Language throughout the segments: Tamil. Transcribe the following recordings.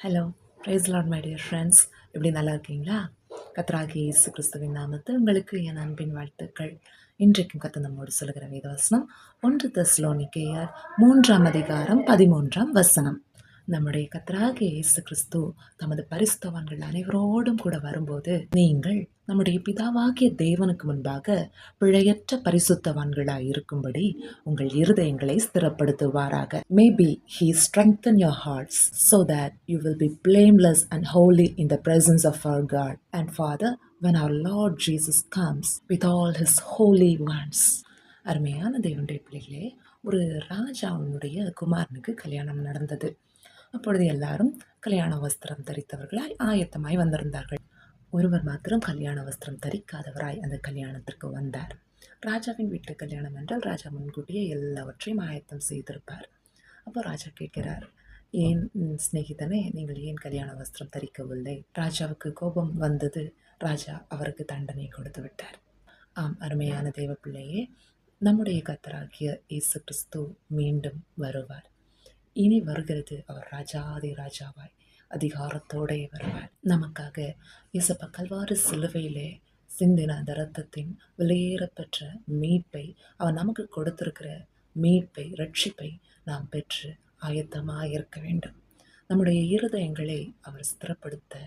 Hello, praise lord my dear friends. எப்படி நல்லா இருக்கீங்களா? கர்த்தராகிய இயேசு கிறிஸ்துவின் நாமத்தில் உங்களுக்கு என் அன்பின் வாழ்த்துக்கள். இன்றைக்கும் கர்த்தர் நம்மோடு சொல்லுகிற வேதவசனம் 1 தெசலோனிக்கேயர் 3 நம்முடைய கர்த்தராகிய இயேசு கிறிஸ்து தமது பரிசுத்தவான்கள் அனைவரோடும் கூட வரும்போது, நீங்கள் நம்முடைய பிதாவாகிய தேவனுக்கு முன்பாக பிழையற்ற பரிசுத்தவான்களாய் இருக்கும்படி உங்கள் இருதயங்களை ஸ்திரப்படுத்துவாராக. Maybe he strengthen your hearts so that you will be blameless and holy in the presence of our God and Father when our Lord Jesus comes with all his holy ones. அருமையான தேவனுடைய பிள்ளைகளே, ஒரு ராஜாவுடைய குமாரனுக்கு கல்யாணம் நடந்தது. அப்பொழுது எல்லாரும் கல்யாண வஸ்திரம் தரித்தவர்களாய் ஆயத்தமாய் வந்திருந்தார்கள். ஒருவர் மாத்திரம் கல்யாண வஸ்திரம் தரிக்காதவராய் அந்த கல்யாணத்திற்கு வந்தார். ராஜாவின் வீட்டு கல்யாணம் என்றால் ராஜா முன்கூட்டியே எல்லாவற்றையும் ஆயத்தம் செய்திருப்பார். அப்போ ராஜா கேட்கிறார், ஏன் சிநேகிதனே, நீங்கள் ஏன் கல்யாண வஸ்திரம் தரிக்கவில்லை? ராஜாவுக்கு கோபம் வந்தது. ராஜா அவருக்கு தண்டனை கொடுத்து விட்டார். ஆம், அருமையான தேவ பிள்ளையே, நம்முடைய கர்த்தராகிய இயேசு கிறிஸ்து மீண்டும் வருவார். இனி வருகிறது அவர் ராஜாதி ராஜாவாய் அதிகாரத்தோடே வருவார். நமக்காக இயேசப்பா கல்வாரி சிலுவையிலே சிந்தின அந்த இரத்தத்தின் வெளியேறப்பெற்ற மீட்பை, அவர் நமக்கு கொடுத்திருக்கிற மீட்பை, ரட்சிப்பை நாம் பெற்று ஆயத்தமாக இருக்க வேண்டும். நம்முடைய இருதயங்களை அவர் ஸ்திரப்படுத்த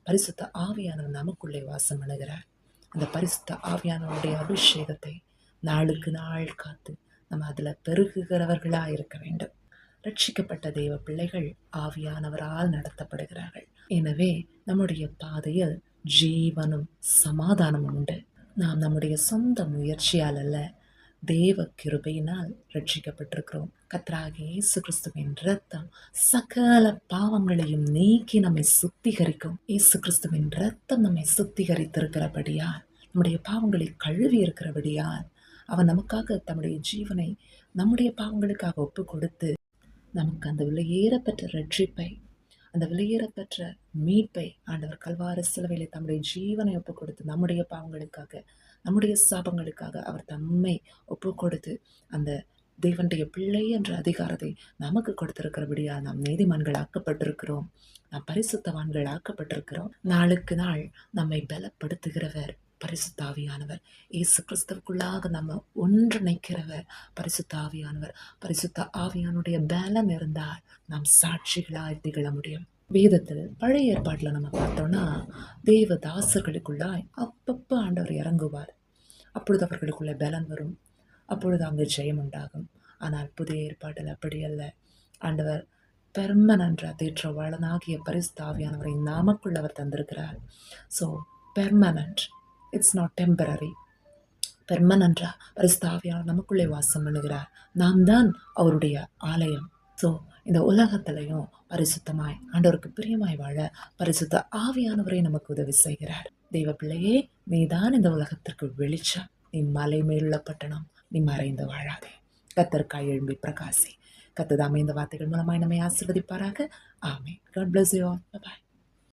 பரிசுத்த ஆவியானவர் நமக்குள்ளே வாசம் பண்ணுகிறார். அந்த பரிசுத்த ஆவியானவருடைய அபிஷேகத்தை நாளுக்கு நாள் காத்து நம்ம அதில் பெருகுகிறவர்களாக இருக்க வேண்டும். ரட்சிக்கப்பட்ட தேவ பிள்ளைகள் ஆவியானவரால் நடத்தப்படுகிறார்கள். எனவே நம்முடைய பாதையில் ஜீவனும் சமாதானமும் உண்டு. நாம் நம்முடைய சொந்த முயற்சியால் அல்ல, தேவ கிருபையினால் ரட்சிக்கப்பட்டிருக்கிறோம். கர்த்தராகிய இயேசு கிறிஸ்துவின் இரத்தம் சகல பாவங்களையும் நீக்கி நம்மை சுத்திகரிக்கும். இயேசு கிறிஸ்துவின் இரத்தம் நம்மை சுத்திகரித்திருக்கிறபடியால், நம்முடைய பாவங்களை கழுவி இருக்கிறபடியால், அவர் நமக்காக தம்முடைய ஜீவனை நம்முடைய பாவங்களுக்காக ஒப்பு கொடுத்து நமக்கு அந்த விலையேறப்பெற்ற ரட்சிப்பை, அந்த விலையேறப்பெற்ற மீட்பை ஆண்டவர் கல்வாரி சிலுவையிலே தம்முடைய ஜீவனை ஒப்பு கொடுத்து நம்முடைய பாவங்களுக்காக, நம்முடைய சாபங்களுக்காக அவர் தம்மை ஒப்பு கொடுத்து அந்த தேவனுடைய பிள்ளை என்ற அதிகாரத்தை நமக்கு கொடுத்திருக்கிறபடியா நாம் நீதிமான்கள் ஆக்கப்பட்டிருக்கிறோம். நாம் பரிசுத்தவான்கள் ஆக்கப்பட்டிருக்கிறோம். நாளுக்கு நாள் நம்மை பலப்படுத்துகிறவர் பரிசுத்த ஆவியானவர். இயேசு கிறிஸ்துவுக்குள்ளாக நம்ம ஒன்றிணைக்கிறவர் பரிசுத்த ஆவியானவர். பரிசுத்த ஆவியானுடைய பலம் இருந்தால் நாம் சாட்சிகளாய் திகழ முடியும். வேதத்தில் பழைய ஏற்பாட்டில் நம்ம பார்த்தோம்னா தேவதாசர்களுக்குள்ளாய் அப்பப்போ ஆண்டவர் இறங்குவார். அப்பொழுது அவர்களுக்குள்ள பலன் வரும், அப்பொழுது அங்கு ஜெயம் உண்டாகும். ஆனால் புதிய ஏற்பாட்டில் அப்படி அல்ல. ஆண்டவர் பெர்மனன்ட் தேற்றவாளனாகிய பரிசுத்த ஆவியானவரை நாமக்குள் அவர் தந்திருக்கிறார். So permanent, it's not temporary. பெர்மனண்டா பரிசுத்த ஆவியானவர் நமக்குள்ளே வாசம் பண்ணுகிறார். நாம் தான் அவருடைய ஆலயம். ஸோ இந்த உலகத்திலையும் பரிசுத்தமாய் ஆண்டவருக்கு பிரியமாய் வாழ பரிசுத்த ஆவியானவரை நமக்கு உதவி செய்கிறார். தெய்வ பிள்ளையே, நீதான் இந்த உலகத்திற்கு வெளிச்சம். நீ மலை மேலுள்ள பட்டணம், நீ மறைந்து வாழாதே. கர்த்தருக்காய் எழும்பி பிரகாசி. கர்த்தர் தாமே இந்த வார்த்தைகள் மூலமாய் நம்மை ஆசீர்வதிப்பாராக. ஆமென். God bless you all. Bye bye.